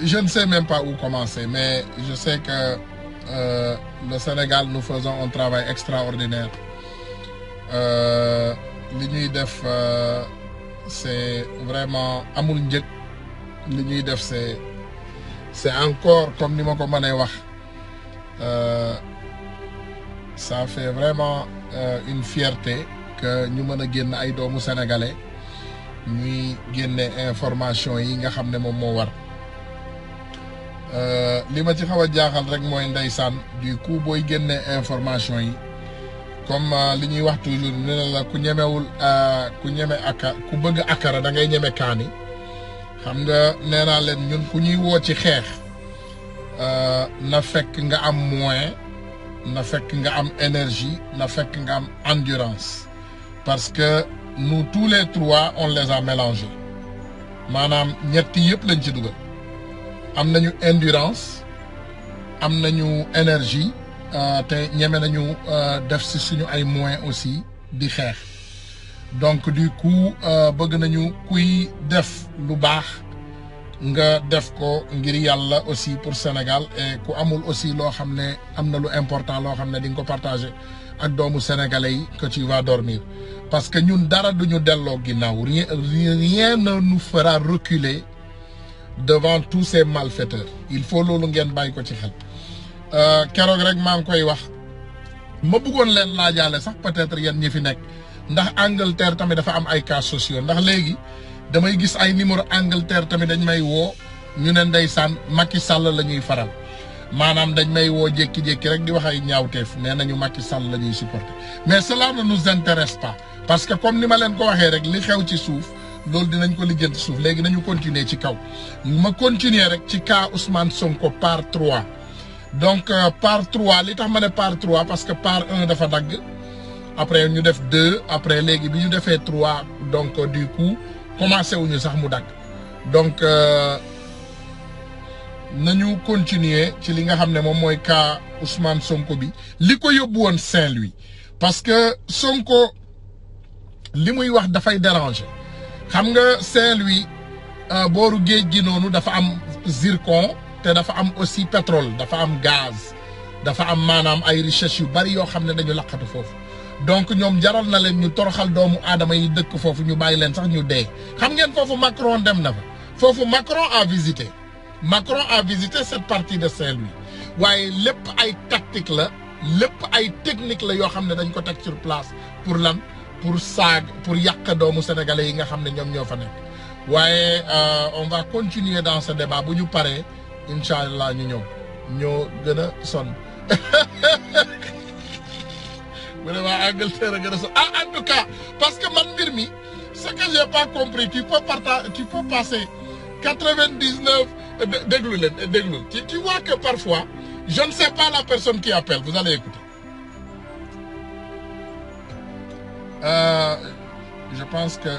Je ne sais même pas où commencer, mais je sais que le Sénégal, nous faisons un travail extraordinaire. Li ñuy def c'est vraiment amul njëg. Li ñuy def c'est encore comme ni ma ko mënee wax ça fait vraiment une fierté que ñu mën a génn ay doomu sénégalais ñuy génne information yi nga xam ne moom moo war. li ma ci xaw a jaaxal rek mooy ndeysaan du coup booy génne information yi comme li ñuy wax toujours ne la ku ñemewul ku ñeme ku bëgg akara da ngay ñeme kaani xam nga nee naa leen ñun ku ñuy woo ci xeex na fekk nga am moyen na fekk nga am énergie na fekk nga am endurance parce que nous tous les trois on les a mélangés maanaam ñetti yëpp lañ ci dugal. am nañu endurance am nañu énergie te ñeme nañu def ci suñu ay moyens aussi di xeex donc du coup bëgg nañu kuy def lu baax nga def ko ngir yàlla aussi pour Sénégal et ku amul aussi loo xam ne am na lu important loo xam ne di nga ko partager ak doomu sénégalais yi que tu vas dormir parce que ñun dara duñu delloo ginnaaw rien ne nous fera reculer devant tous ces malfaiteurs il faut loolu ngeen bàyyi ko ci xel keroog rek maa ngi koy wax ma bëggoon leen laajaale sax peut-être yéen ñi fi nekk ndax Angleterre tamit dafa am ay cas sociaux ndax léegi damay gis ay numéro Angleterre tamit dañ may woo ñu ne ndeysaan Macky Sall la ñuy faral maanaam dañ may woo jékki-jékki rek di wax ay ñaawteef nee nañu Macky Sall la ñuy supporter mais cela ne nous intéresse pas parce que comme ni ma leen ko waxee rek li xew ci suuf loolu dinañ ko lijjanti suuf léegi nañu continuer ci kaw ma continuer rek ci cas Ousmane Sonko part 3 donc part 3 li tax ma ne part 3 parce que part 1 dafa dagg après ñu def 2 après léegi bi ñu defee 3 donc du coup commencé wuñu sax mu dagg donc nañu continuer ci li nga xam ne moom mooy cas Ousmane Sonko bi li ko yóbbu woon Saint-Louis parce que Sonko li muy wax dafay déranger xam nga Saint-Louis booru géej gi noonu dafa am zircon te dafa am aussi pétrole dafa am gaz dafa am maanaam ay richesse yu bari yoo xam ne dañu laqatu foofu donc ñoom jaral na leen ñu toroxal doomu aadama yi dëkk foofu ñu bàyyi leen sax ñu dee xam ngeen foofu Macron dem na fa foofu Macron a visité cette partie de Saint-Louis waaye lépp ay tactique la lépp ay technique la yoo xam ne dañ ko teg sur place pour lan pour yàq doomu sénégalais yi nga xam ne ñoom ñoo fa nekk waaye on va continuer dans ce débat bu ñu paree incha allah ñu ñëw ñoo gën a sonn mu ne waa Angleterre a gën a sonn en tout cas parce que man mbir mi ce que j'ai pas compris tu peux passer 99 déglu leen déglu tu vois que parfois je ne sais pas la personne qui appelle vous allez écouter. Je pense que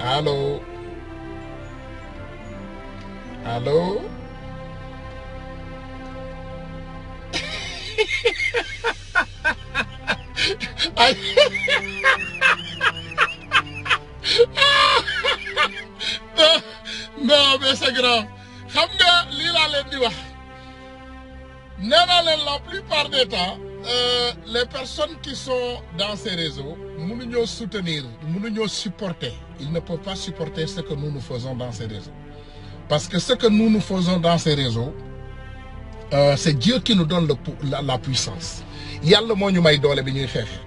allô ay non mais c'est grave xam nga lii laa leen di wax nee naa leen la plupart des temps les personnes qui sont dans ces réseaux mënuñoo soutenir mënuñoo supporter ils ne peuvent pas supporter ce que nous faisons dans ces réseaux parce que ce que nous faisons dans ces réseaux c'est Dieu qui nous donne la puissance yàlla moo ñu may doole bi ñuy xeexee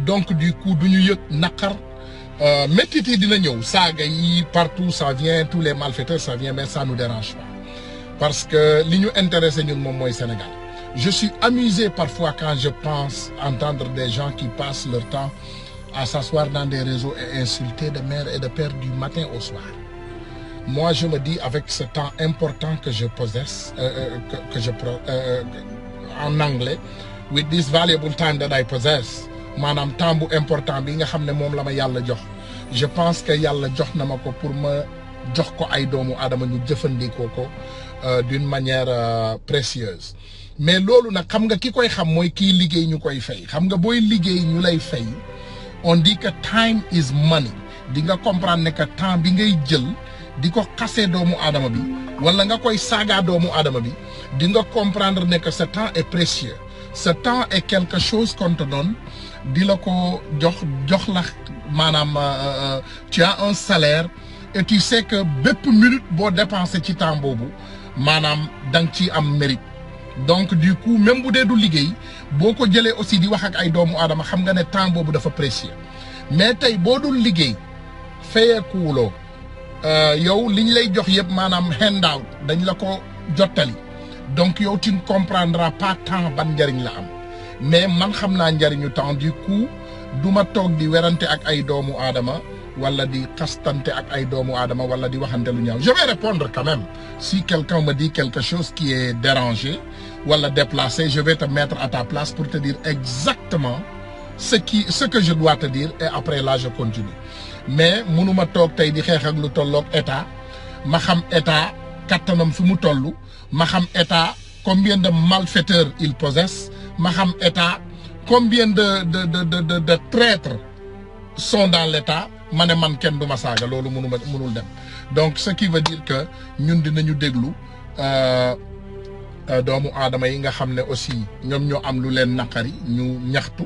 donc du coup du ñu yëg naqar métit yi dina ñëw saaga yi partout ça vient tous les malfaiteurs ça vient mais ça nous dérange pas parce que li ñu intéressé ñun moom mooy Sénégal. Je suis amusé parfois quand je pense entendre des gens qui passent leur temps à s'asseoir dans des réseaux et insulter de mère et de père du matin au soir. Moi, je me dis avec ce temps important que je possède, en anglais, with this valuable time that I possess, maanaam temps bu important bi nga xam ne moom la ma yàlla jox je pense que yàlla jox na ma ko pour ma jox ko ay doomu aadama ñu jëfandikoo ko d'une manière précieuse mais loolu nag xam nga ki koy xam mooy kii liggéey ñu koy fay xam nga booy liggéey ñu lay fay on dit que time is money di nga comprendre ne que temps bi ngay jël di ko xasee doomu aadama bi wala nga koy saagaa doomu aadama bi di nga comprendre ne que ce temps est précieux ce temps est quelque chose qu'on te donne di la ko jox la maanaam tu as un salaire et tu sais que bépp minute boo dépensé ci temps boobu maanaam da nga ciy am mérite donc du coup même bu dee du liggéey boo ko jëlee aussi di wax ak ay doomu aadama xam nga ne temps boobu dafa précieux mais tey boo dul liggéey fayeekuwuloo yow li ñu lay jox yëpp maanaam handout dañ la ko jottali donc yow tu ne comprendras pas temps ban njariñ la am mais man xam naa njariñu temps du coup du ma toog di werante ak ay doomu aadama wala di xastante ak ay doomu aadama wala di waxante lu ñaaw je vais répondre quand même si quelqu'un me dit quelque chose qui est dérangé wala déplacé je vais te mettre à ta place pour te dire exactement ce que je dois te dire et après là je continue mais mënuma toog tey di xeex ak lu tolloog état ma xam état kattanam fi mu toll ma xam état combien de malfaiteurs il possède ma xam état combien de traîtres sont dans l'état ma ne man kenn du ma saaga loolu mënul dem donc ce qui veut dire que ñun dinañu déglu doomu aadama yi nga xam ne aussi ñoom ñoo am lu leen naqari ñu ñaxtu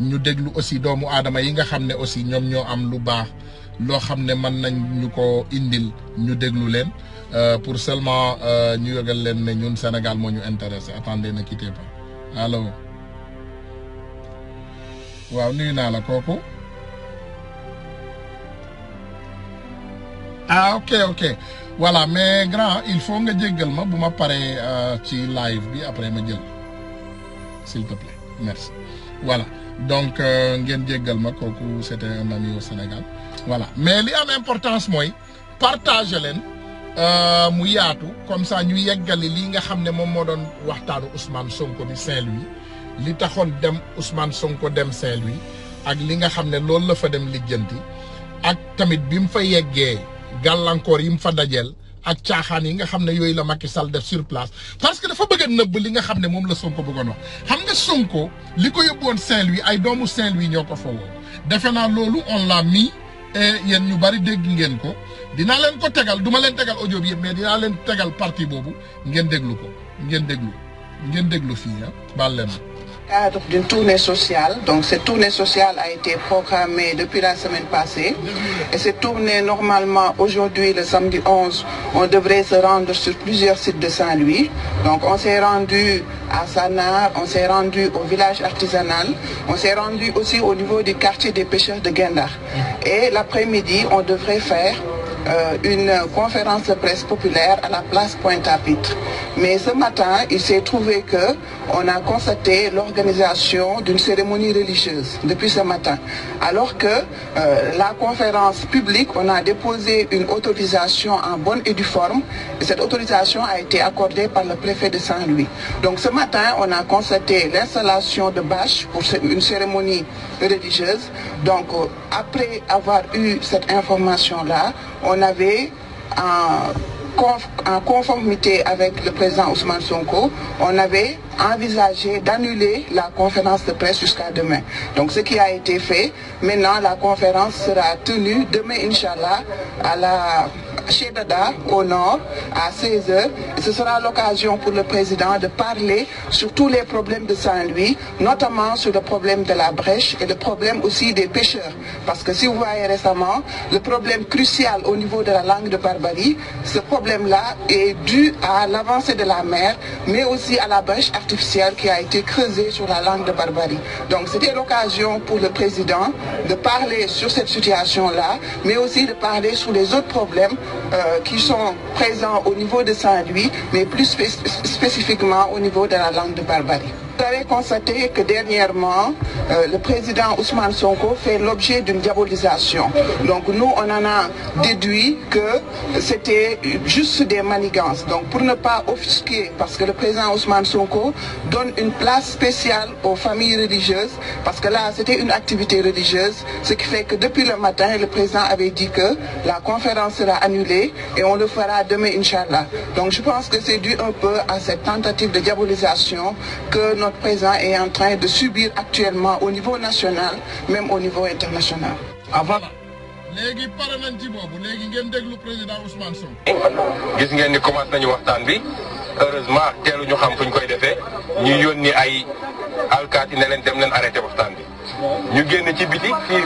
ñu déglu aussi doomu aadama yi nga xam ne aussi ñoom ñoo am lu baax loo xam ne mën nañ ñu ko indil ñu déglu leen pour seulement ñu yëgal leen ne ñun Sénégal moo ñu intéressé attendez ne quittez pas allo waaw nuyu naa la kooku ah ok voilà mais grand il faut nga jéggal ma bu ma paree ci live bi après ma jël s'il te plaît merci voilà donc ngeen jéggal ma kooku c'était un ami au Sénégal voilà mais li am importance mooy partager leen mu yaatu comme ça ñu yeggali lii nga xam ne moom moo doon waxtaanu Ousmane Sonko bi Saint-Louis li taxoon dem Ousmane Sonko dem Saint-Louis ak li nga xam ne loolu la fa dem lijjanti ak tamit bi mu fa yeggee gàllankoor yi mu fa dajeel ak caaxaan yi nga xam ne yooyu la Macky Sall def sur place parce que dafa bëgg a nëbb li nga xam ne moom la Sonko bëggoon wax xam nga Sonko li ko yóbbuwoon Saint-Louis ay doomu Saint-Louis ñoo ko fa woo defe naa loolu on l'a mis et yéen ñu bari dégg ngeen ko dinaa leen ko tegal du ma leen tegal audio bi yëpp mais dinaa leen tegal partie boobu ngeen déglu ko ngeen déglu fii ah baal leen cadre d'une tournée sociale. Donc cette tournée sociale a été programmée depuis la semaine passée. Et cette tournée, normalement, aujourd'hui, le samedi 11, on devrait se rendre sur plusieurs sites de Saint-Louis. Donc on s'est rendu à Sanar, on s'est rendu au village artisanal, on s'est rendu aussi au niveau du quartier des pêcheurs de Guendar. Et l'après-midi, on devrait faire une conférence de presse populaire à la place Pointe-à-Pitre. Mais ce matin, il s'est trouvé qu'on a constaté l'organisation d'une cérémonie religieuse depuis ce matin. Alors que la conférence publique, on a déposé une autorisation en bonne et due forme. Et cette autorisation a été accordée par le préfet de Saint-Louis. Donc ce matin, on a constaté l'installation de bâches pour une cérémonie religieuse. Donc après avoir eu cette information-là, on avait en conformité avec le président Ousmane Sonko, on avait envisagé d'annuler la conférence de presse jusqu'à demain. Donc ce qui a été fait, maintenant la conférence sera tenue demain, Inch'Allah, chez Dada, au nord, à 16h. Et ce sera l'occasion pour le président de parler sur tous les problèmes de Saint-Louis, notamment sur le problème de la brèche et le problème aussi des pêcheurs. Parce que si vous voyez récemment, le problème crucial au niveau de la langue de Barbarie, ce problème-là est dû à l'avancée de la mer, mais aussi à la brèche artificielle qui a été creusée sur la langue de Barbarie. Donc c'était l'occasion pour le président de parler sur cette situation-là, mais aussi de parler sur les autres problèmes qui sont présents au niveau de Saint-Louis, mais plus spécifiquement au niveau de la langue de Barbarie. Vous avez constaté que dernièrement, le président Ousmane Sonko fait l'objet d'une diabolisation. Donc nous, on en a déduit que c'était juste des manigances. Donc pour ne pas offusquer, parce que le président Ousmane Sonko donne une place spéciale aux familles religieuses, parce que là, c'était une activité religieuse, ce qui fait que depuis le matin, le président avait dit que la conférence sera annulée et on le fera demain, Inch'Allah. Donc je pense que c'est dû un peu à cette tentative de diabolisation que notre président est en train de subir actuellement au niveau national, même au niveau international. Avant. Légui paré nañ ci bobu légui ngeen déglu président Ousmane Sonko. Gis ngeen ni commencé nañu waxtaan bi heureusement teelu ñu xam fuñ koy défé ñu yoni ay alkaati ne leen dem leen arrêté waxtaan bi. Ñu génn ci biti fii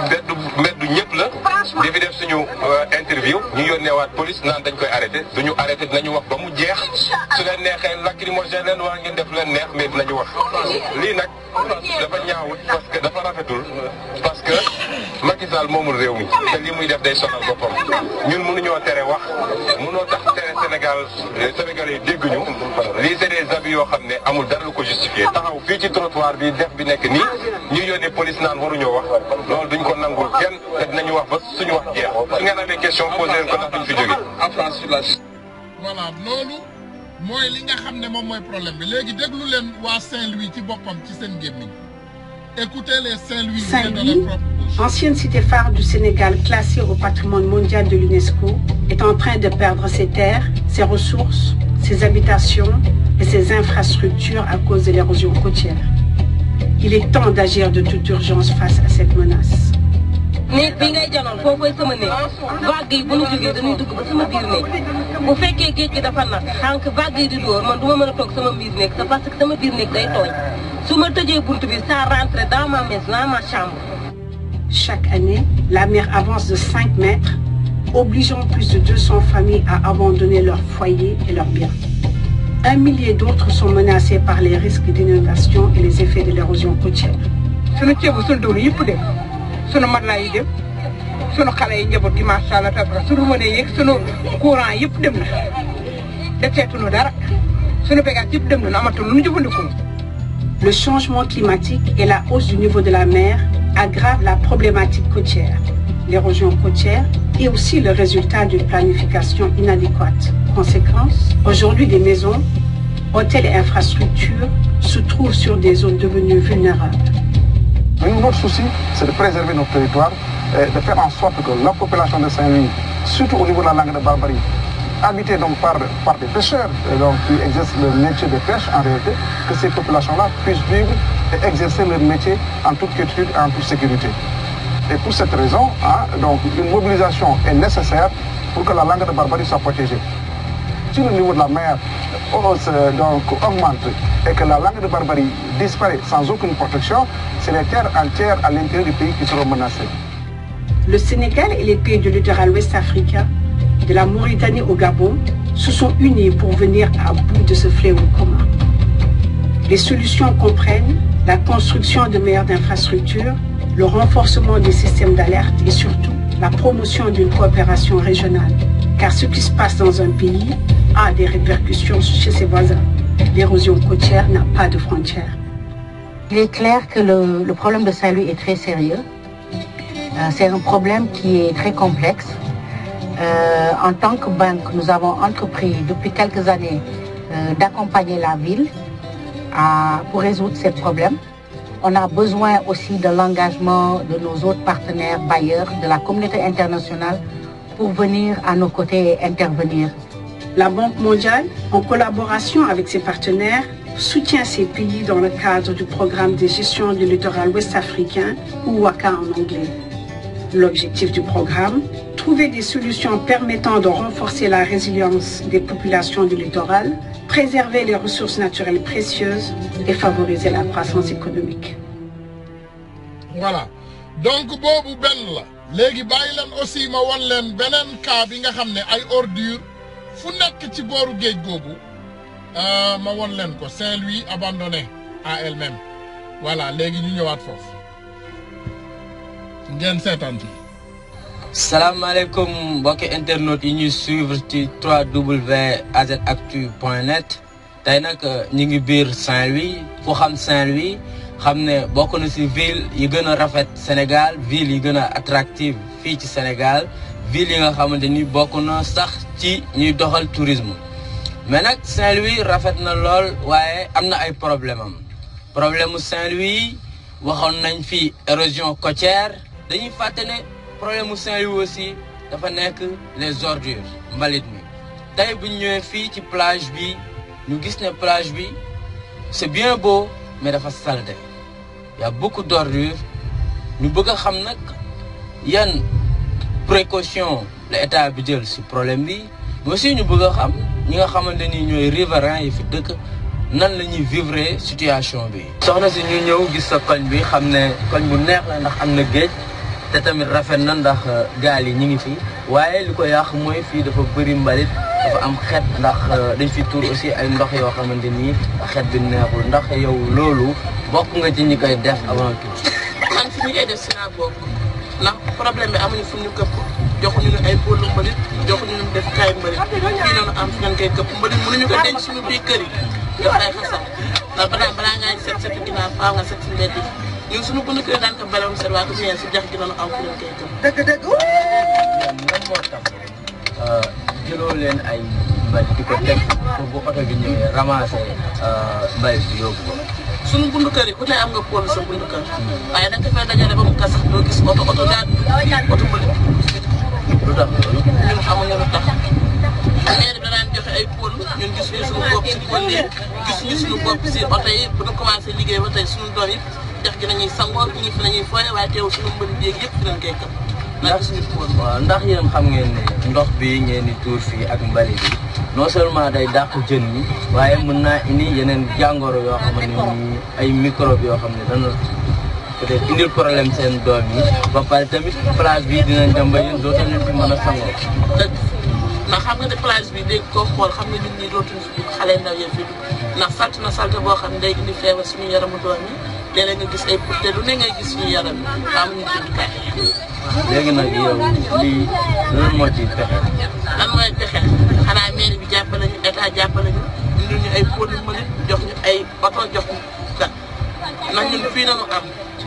mbeddu ñëpp la di fi def suñu interview ñu yónneewaat police naan dañ koy arrêté duñu arrêté dinañu wax ba mu jeex su leen neexee lacrymogène leen waa ngeen def leen neex mais dinañu wax lii nag dafa ñaawut parce que dafa rafetul parce que Macky Sall moomul réew mi te lii muy def day sonal boppam ñun mënuñoo tere wax mënoo tax tere Sénégal yi dégguñu lii c'est des abus yoo xam ne amul dara lu ko justifié taxaw fii ci trottoir bi def bi nekk nii ñu yónnee police naan waruñoo wax loolu duñ ko nangul kenn te dinañu wax ba suñu wax jeex su ngeen amee question posé leen ko ndax duñ fi jóge en France sur la. Voilà loolu mooy li nga xam ne moom mooy problème bi léegi déglu leen waa Saint-Louis ci boppam ci seen gémmiñ. Écoutez les Saint-Louis. Saint-Louis, ancienne cité phare du Sénégal classée au patrimoine mondial de l'UNESCO, est en train de perdre ses terres, ses ressources, ses habitations et ses infrastructures à cause de l'érosion côtière. Il est temps d'agir de toute urgence face à cette menace. néeg bi ngay janoon foofu sama néeg vague yi bu ñu jógee dañuy dugg ba sama biir néeg bu fekkee géej gi dafa nag xànk vague yi di dóor man du ma mën a toog sama biir néeg c'est parce que sama biir néeg day tooñ su ma tëjee bunt bi ça rentre dans ma maison dans ma chambre. Chaque année, la mer avance de 5 mètres, obligeant plus de 200 familles à abandonner leurs foyers et leurs biens. 1 millier d'autres sont menacés par les risques d'inondation et les effets de l'érosion côtière. Sunu matelas yi dem sunu xale yi njaboot gi macha allah tabara sunu mëne yeeg sunu courant yëpp dem na defeetuñu dara sunu bégaat yëpp dem na amatul lu ñu jëfandikoo. Le changement climatique et la hausse du niveau de la mer aggravent la problématique côtière. L'érosion côtière est aussi le résultat d'une planification inadéquate. Conséquence, aujourd'hui des maisons, hôtels et infrastructures se trouvent sur des zones devenues vulnérables. Notre souci, c'est de préserver notre territoire et de faire en sorte que la population de Saint-Louis, surtout au niveau de la langue de Barbarie, habitée donc par des pêcheurs donc, qui exercent le métier de pêche en réalité, que ces populations-là puissent vivre et exercer leur métier en toute quiétude et en toute sécurité. Et pour cette raison, donc, une mobilisation est nécessaire pour que la langue de Barbarie soit protégée. Si le niveau de la mer donc, augmente et que la langue de Barbarie disparaît sans aucune protection, c'est les terres entières à l'intérieur du pays qui seront menacées. Le Sénégal et les pays du littoral ouest africain, de la Mauritanie au Gabon, se sont unis pour venir à bout de ce fléau commun. Les solutions comprennent la construction de meilleures infrastructures, le renforcement des systèmes d'alerte et surtout la promotion d'une coopération régionale. Car ce qui se passe dans un pays a des répercussions chez ses voisins. L'érosion côtière n'a pas de frontières. Il est clair que le problème de Saint-Louis est très sérieux. C'est un problème qui est très complexe. En tant que banque, nous avons entrepris depuis quelques années d'accompagner la ville pour résoudre ces problèmes. On a besoin aussi de l'engagement de nos autres partenaires bailleurs, de la communauté internationale, pour venir à nos côtés et intervenir. La Banque mondiale, en collaboration avec ses partenaires, soutient ces pays dans le cadre du programme de gestion du littoral ouest africain, ou WACA en anglais. L'objectif du programme, trouver des solutions permettant de renforcer la résilience des populations du littoral, préserver les ressources naturelles précieuses et favoriser la croissance économique. Voilà. Donc, bobu ben la. Légui bayi len aussi ma won len benen cas bi nga xamné ay ordures fu nek ci boru geej gogu ma won len ko Saint-Louis abandonné à elle-même. Voilà, légui ñu ñëwaat fofu. Ngeen sétante. Salam alaikum mbokk internautes yi ñuy suivre ci www.azactu.net. tey nag ñu ngi biir Saint-Louis fu xam Saint-Louis xam ne bokk na ci ville yi gën a rafet Sénégal ville yi gën a attractive fii ci Sénégal ville yi nga xamante ni bokk na sax ci ñuy doxal tourisme mais nag Saint-Louis rafet na lool waaye am na ay problème am problème mu Saint-Louis waxoon nañ fi érosion côtière dañuy fàtte ne problème mu Saint-Louis aussi dafa nekk les ordures mbalit mi tey bu ñu ñëwee fii ci plage bi ñu gis ne plage bi c'est bien beau mais dafa saleté y a beaucoup d'ordures ñu bëgg a xam nag yan précaution la état bi jël ci problème bi mais aussi ñu bëgg a xam ñi nga xamante ni ñooy riverains yi fi dëkk nan la ñuy vivre situation bi. soxna si ñu ñëw gis sa koñ bi xam ne koñ bu neex la ndax am na géej te tamit rafet na ndax gaal yi ñu ngi fi waaye li ko yàq mooy fii dafa bëri mbalit dafa am xet ndax dañ fi tuur aussi ay ndox yoo xamante ni xet bi neexul ndax yow loolu bokk nga ci ñi koy def avant tout. man fi ñu koy def si naa bokk ndax problème bi amuñu fu ñu këpp joxuñu ay boolu mbalit joxuñu ñu def kaay mbalit fii noonu am fi ngeen koy këpp mbalit mënuñu ko denc suñu biir kër yi dafay xasal ndax balaa ngaa set ginnaaw faaw nga set si mbedd yi ñun suñu bundu kër daan ko balewoon set waa ko ñëwee si jax gi noonu am fu leen koy këpp. dëgg lan moo tax jëloo leen ay mbalit di ko teg pour bu oto bi ñëwee ramasser mbalit bi yóbbu ko. suñu bundu kër yi ku ne am nga pôle sa bundu kër waaye da nga ko fay dajale ba mu gas sax doo gis oto daal oto mbalit. lu tax loolu. ñun xamuñu lu tax maire bi danaan joxe ay pôle ñun gisuñu suñu bopp si pôle yi gisuñu suñu bopp si oto yi bu ñu commencé liggéey ba tey suñu doom yi dex gi nañuy sangoo ñu fi nañuy fooye waaye teewul suñu mbënd bi yëpp fi lañ koy këpp. ndax yéen xam ngeen ne ndox bi ngeen di tuur fii ak mbali bi non seulement day dàq jën yi waaye mën naa indi yeneen jàngoro yoo xamante ni ay microbe yoo xam ne dana peut-être indil problème seen doom yi ba pare tamit plage bi dinañ dem ba yéen dootul leen fi mën a sangoo. dëgg ndax xam nga ne plage bi dégg koo xool xam nga nit ñi dootuñu fi dugg xale ndaw yëpp fi dugg ndax salt na salte boo xam ne day indi feebar suñu yaramu doom yi léeg-léeg nga gis ay putte lu ne ngay gis suñu yaram yi amuñu jumtukaay. léegi nag yow lii lan moo ciy pexe. lan mooy pexe xanaa mairie bi jàppale ñu état jàppale ñu indil ñu ay pôle mbalit jox ñu ay oto jox ñu gat ndax ñun fii nañu am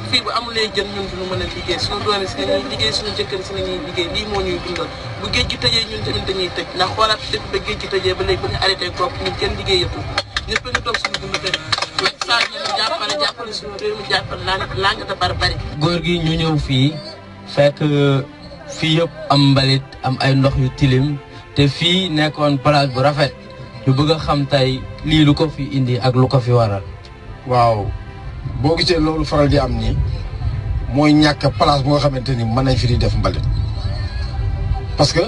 fii bu amulee jën ñun duñu mën a liggéey suñu doole si nañuy liggéey suñu jëkkër si nañuy liggéey lii moo ñuy dundal bu géej gi tëjee ñun tamit dañuy tëj ndax xoolaat dëkk ba géej gi tëjee ba léegi ba ñu arrêté koop ñun kenn liggéeyatul ñëpp ñu toog suñu dund kër Macky Sall ñu jàppale suñu réew mi jàppale laa nga da bari góor gi ñu ñëw fii fekk fii yëpp am mbalit am ay ndox yu tilim te fii nekkoon place bu rafet ñu bëgg a xam tey lii lu ko fi indi ak lu ko fi waral. waaw boo gisee loolu faral di am nii mooy ñàkk place bu nga xamante ni mën nañ fi di def mbalit parce que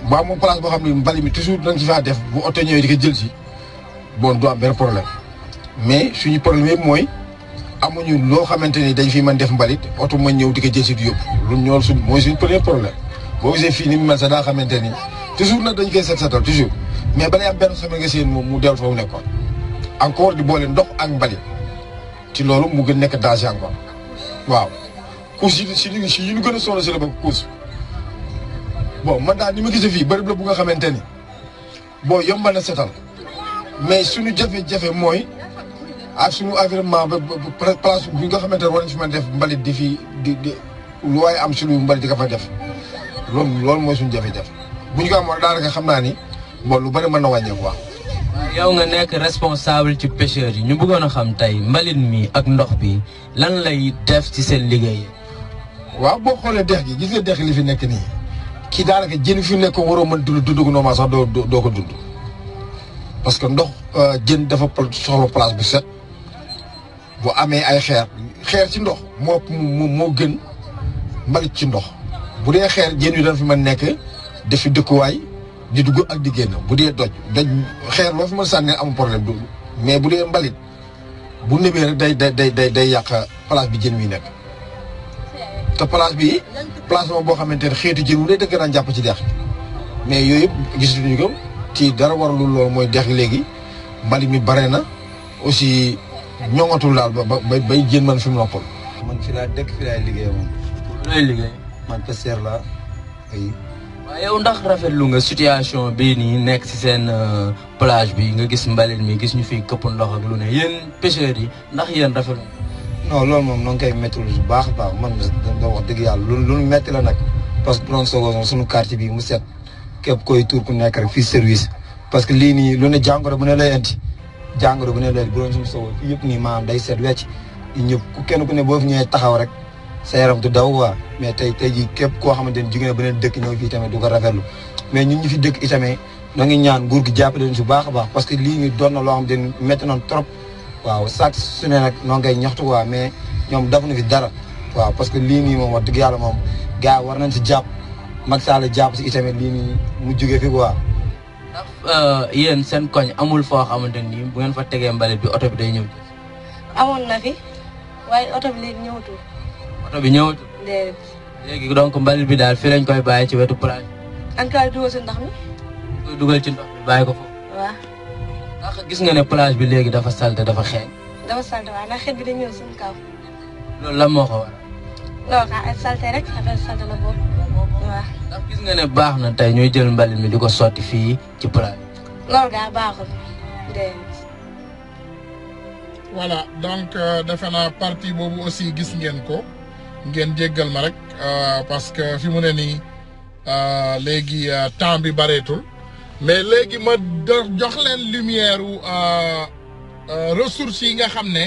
boo amoon place boo xam ne mbalit mi toujours dañ ci faa def bu oto ñëwee di ko jël si bon du am benn problème mais suñu problème yëpp mooy amuñu loo xamante ni dañ fi mën def mbalit oto ma ñëw di ko jël si di yóbbu lu ñool suñ mooy suñu premier problème boo gisee fii ni mu mel sax daa xamante ni toujours nag dañ koy setal toujours mais balay am benn semaine nga seen moom mu dellu fa mu nekkoon encore di boole ndox ak mbalit ci loolu mu gën nekk danger encore waaw couche yi si yi ñu gën a sonn si la ba couche bon man daal ni ma gisee fii bërëb la bu nga xamante ni boo yombal na setal mais suñu jafe-jafe mooy ak suñu environnement ba place bi nga xamante ne war nañ fi mën def mbalit di fi di lu waaye am suñu mbalit di ko fa def loolu mooy suñu jafe-jafe bu ñu ko amoon daanaka xam naa ni bon lu bëri mën na wàññeeku quoi. yow nga nekk responsable ci pêcheurs yi ñu bëggoon a xam tey mbalit mi ak ndox bi lan lay def ci seen liggéey. waaw boo xoolee dex gi gis nga dex li fi nekk nii kii daanaka jën fi nekk waroo mën dund normal sax doo ko dund parce que ndox jën dafa soxla place bu set bu amee ay xeer ci ndox moo gën mbalit ci ndox bu dee xeer jën yu dafa fi mën nekk def fi dëkkuwaay di dugg ak di génn bu dee doj xeer loo fi mën sànni amul problème du mais bu dee mbalit bu nebee rek day yàq place bi jën wi nekk te place bi place moom boo xamante ne xeetu jën wu ne dëgg daan jàpp ci dex mais yooyu yëpp gisatuñu ko ci dara waralul loolu mooy dex léegi mbalit mi bare na aussi ñoŋatul daal bay jën man fi mu noppal. man fi laa dëkk fi laay liggéey moom. looy liggéey. man pêcheur la ay waaw yow ndax rafetlu nga situation bii nii nekk ci seen plage bi nga gis mbalit mi gis ñu fi këpp ndox ak lu ne yéen pêcheurs yi ndax yéen rafetlu. non loolu moom noo ngi koy métti lu baax a baax man da wax dëgg yàlla lu métti la nag parce que bu doon soogoo suñu quartier bi mu set képp koy tuur ku nekk rek fii service parce que lii nii lu ne jàngoro bu ne lay indi jàngoro bu ne lay bu doon suñu soogoo fii yëpp nii maanaam day set wecc ñëpp ku kenn ku ne boo fi ñëwee taxaw rek sa yaram du daw waa mais tey jii képp koo xamante ni jóge na beneen dëkk ñëw fii tamit du ko rafetlu mais ñun ñu fi dëkk itamit noo ngi ñaan nguur gi jàppale leen su baax a baax parce que lii nii doon na loo xamante ni métti nañ trop waaw chaque su ne nag noo ngay ñaxtu quoi mais ñoom defuñu fi dara waaw parce que lii nii moom wax dëgg yàlla moom gars war nañ si jàpp Macky Sall jàpp si itamit lii nii mu jógee fi quoi. ndax yéen seen koñ amul foo xamante ni bu ngeen fa tegee mbalit bi oto bi day ñëw. amoon na fi waaye oto bi léegi ñëwatul. oto bi ñëwatul. déedéet. léegi donc mbalit bi daal fii lañ koy bàyyi ci wetu plage. an kaay dugal si ndox mi. koy dugal ci ndox mi bàyyi ko foofu. waaw. ndax gis nga ne plage bi léegi dafa salte dafa xeeñ. dafa salte waaw ndax xet bi dañ ñëw suñu kaw. loolu lan moo ko waral. loolu ka ay salte rek affaire salte la boobu waaw. ndax gis nga ne baax na tey ñuy jël mbalit mi di ko sotti fii ci plage. loolu gaa baaxul déedéet. voilà donc defe naa partie boobu aussi gis ngeen ko ngeen jéggal ma rek parce que fi mu ne nii léegi temps bi bareetul mais léegi ma jox leen lumière ressources yi nga xam ne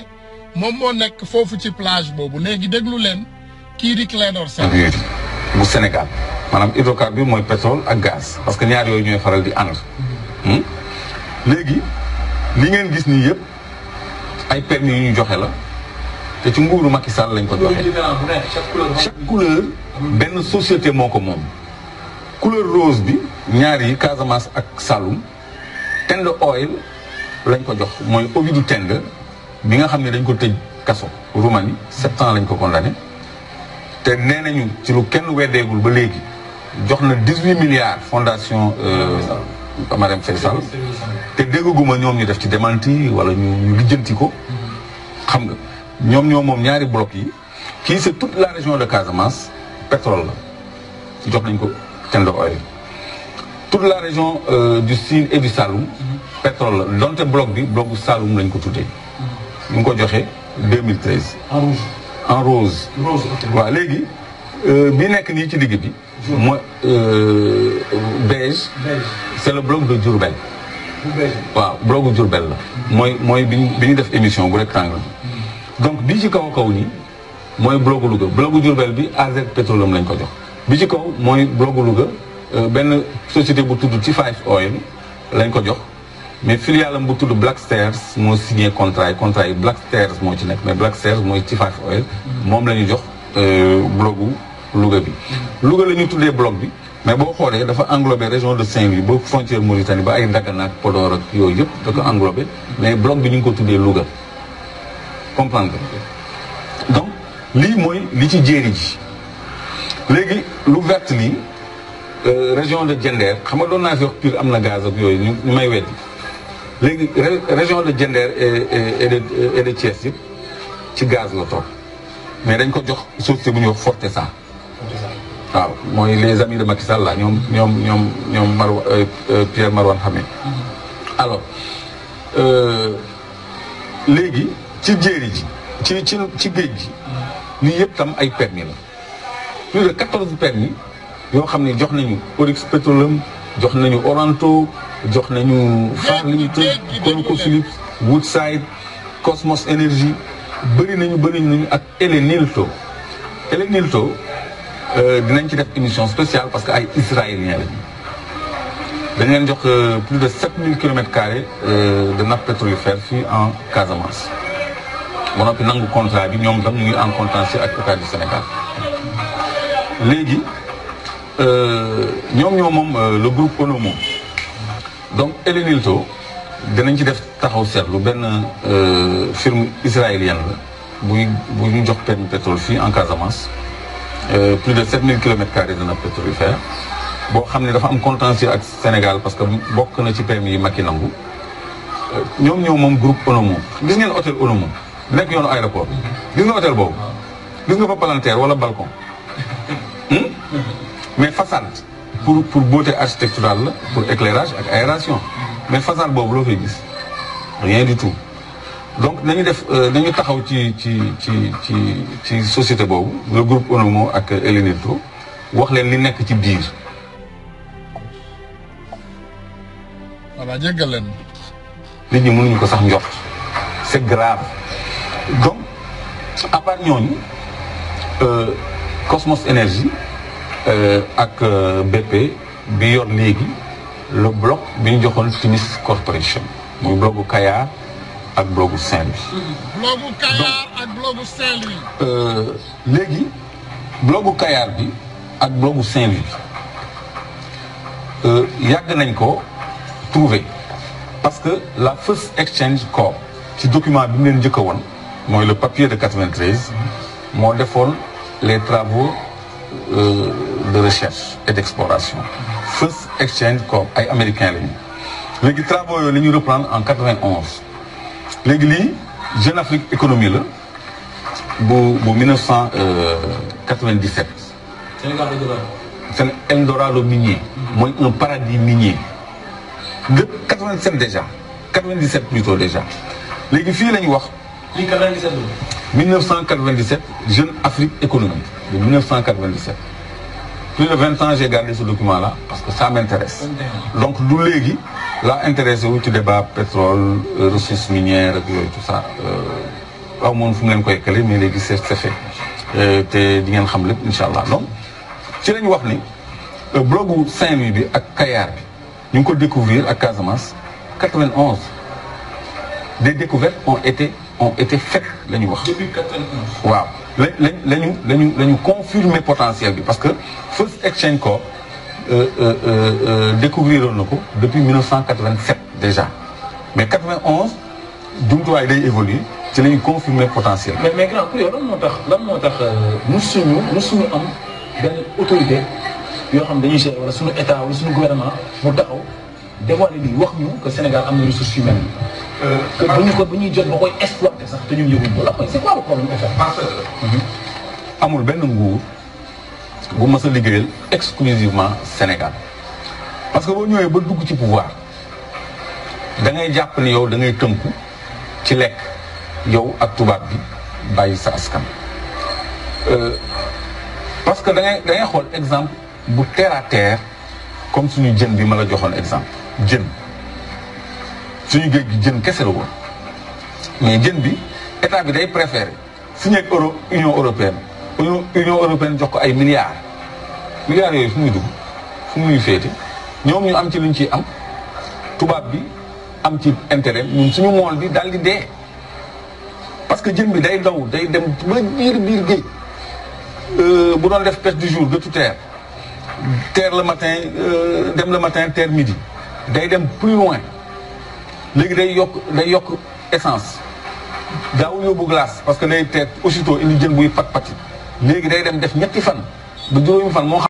moom moo nekk foofu ci plage boobu léegi déglu leen kii di Clédor Sène bu Sénégal maanaam hydrocarbure mooy pétrole ak gaz parce que ñaar yooyu ñooy faral di ànd léegi li ngeen gis nii yëpp ay permis yu ñu joxe la te ci nguuru Macky Sall lañ ko joxe chaque couleur benn société moo ko moom couleur rose bi ñaar yi Casamance ak Saloum Tende Oil lañ ko jox mooy Ovidiu Tende bi nga xam ne dañ ko tëj kaso Roumanie 7 ans lañ ko condamné te nee nañu ci lu kenn weddeegul ba léegi jox na 18 milliards fondation Marème Faye Sall te dégguma ñoom ñu def ci démenti wala ñu lijjanti ko xam nga ñoom moom ñaari bloc yi kii c'est toute la région de Casamance pétrole la jox nañ ko Tende Oil toute la région du Sine et du Saloum pétrole la donte bloc bi bloc bu Saloum lañ ko tuddee ñu ngi ko joxe 2013 en rouge en rose waaw léegi bi nekk nii ci digg bi mooy beige c'est le bloc de Diourbel waaw bloc bu Diourbel la mooy bi ñu def émission bu rectangle bi donc bi ci kaw nii mooy bloc Louga bloc bu Diourbel bi AZ Petroleum lañ ko jox bi ci kaw mooy bloc Louga benn société bu tudd T5 Oil lañ ko jox mais filiale am bu tudd Black Stars moo signé contrat yi Black Stars moo ci nekk mais Black Stars mooy T5 Oil moom la ñu jox bloc bu Louga bi Louga la ñu tuddee bloc bi mais boo xoolee dafa englobé région de Saint-Louis ba frontière Mauritanie ba ay Dagana ak Podor ak yooyu yëpp da ko englobé mais bloc bi ñu ngi ko tuddee Louga comprendre donc lii mooy li ci jéeri ji léegi lu vert lii région de Diender xam nga doon naa fi wax Pire am na gaz ak yooyu ñu may weddi léegi région de Diender et de Thiès yëpp ci gaz la toog mais dañ ko jox société bu ñuy wax Fortesa waaw mooy les amis de Macky Sall la ñoom Pierre Marouane Hamé alors léegi ci jéeri ji ci géej gi lii yëpp tam ay permis la plus de 14 permis yoo xam ne jox nañu Oryx Petroleum jox nañu Oranto jox nañu Far Limited ConocoPhillips Woodside Cosmos Energy bëri nañu ak Elenilto dinañ ci def émission spéciale parce que ay israéliens lañu dañ leen jox plus de 7000 kilomètres carrés de nappe pétrolifère fii en Casamance ba noppi nangu contrat bi ñoom tam ñu ngi en contentieux ak État du Sénégal léegi ñoom moom le groupe Onomo donc Elenilto dinañ ci def taxaw seetlu benn firme israélienne la bu ñu jox permis pétrole fii en Casamance plus de 7000 kilomètres carrés de nappe pétrolifère boo xam ne dafa am contentieux ak Sénégal parce que bokk na ci permis yi Macky nangu ñoom moom groupe Onomo gis ngeen hôtel Onomo nekk yoonu aéroport gis nga hôtel boobu gis nga fa palanteer wala balcon mais façade pour beauté architecturale la pour éclairage ak aération mais façade boobu loo fay gis rien du tout donc nañu def nañu taxaw ci société boobu le groupe Onomo ak Elenito wax leen li nekk ci biir. voilà jéggal leen. nit ñi mënuñu ko sax njort c'est grave donc à part ñooñu Cosmos Énergie ak BP bi yor léegi le bloc bi ñu joxoon Timis Corporation muy blocu Kayar ak blocu Saint-Louis. blocu Kayar ak blocu Saint-Louis. léegi blocu Kayar bi ak blocu Saint-Louis yàgg nañ ko trouver parce que la First Exchange Corp ci document bi mu leen njëkk a woon mooy le papier de 93 moo defoon les travaux de recherche et d'exploration First Exchange Corp ay américains lañu léegi travaux yooyu la ñu reprendre en 91 léegi lii Jeune Afrique économie la bu 1997. Sénégal Eldorado. C'est Eldorado minier. mooy un paradis minier. de 87 déjà 97 plutôt déjà léegi fii la ñu wax. lii 97 la. 1997 Jeune Afrique économie de 1997. plus de 20 ans j'ai gardé ce document là parce que ça m'intéresse. donc du léegi laa intéressé wu ci débat pétrole ressources minières ak yooyu tout ça aw moom fu mu leen koy kële mais léegi c'est fait te di ngeen xam lépp incha allah donc ci la ñu wax ni blogu Saint-Louis bi ak Kayar bi ñu ngi ko découvrir à Casamance 91 des découvertes ont été faites la ñu wax. depuis 91. waaw lañu confirmer potentiel bi parce que First Exchange Corp découvriroon na ko depuis 1987 déjà mais 91 jumtuwaay day évoluer ci la ñu confirmer potentiel. mais grand pour yow lan moo tax musuñu am benn autorité yoo xam dañuy gérer wala suñu état wala suñu gouvernement mu taxaw dévoiler lii wax ñu que Sénégal am na ressources humaines. que bu ñuy jot ba koy exploiter sax te ñun yëguñu ko la c'est quoi le problème en fait. parce que amul benn nguur bu mës a liggéeyal exclusivement Sénégal parce que boo ñëwee ba dugg ci pouvoir da ngay jàpp ni yow da ngay tënku ci lekk yow ak tubaab bi bàyyi sa askan. parce que da ngay xool exemple bu terre à terre comme suñu jën bi ma la joxoon exemple jën suñu géej gi jën kese la woon mais jën bi état bi day préféré signé ak Union européenne jox ko ay milliards yooyu fu muy dugg fu muy féete ñoom ñu am ci luñ ciy am tubaab bi am ci intérêt ñun suñu mool bi daal di dee parce que jën bi day daw day dem ba biir géej bu doon def pêche du jour de toute terre le matin dem le matin terre midi day dem plus loin léegi day yokk essence daawul yóbbu glace parce que day teet aussitôt indi jën buy pat-pati léegi day dem def ñetti fan ba juróomi fan moo xam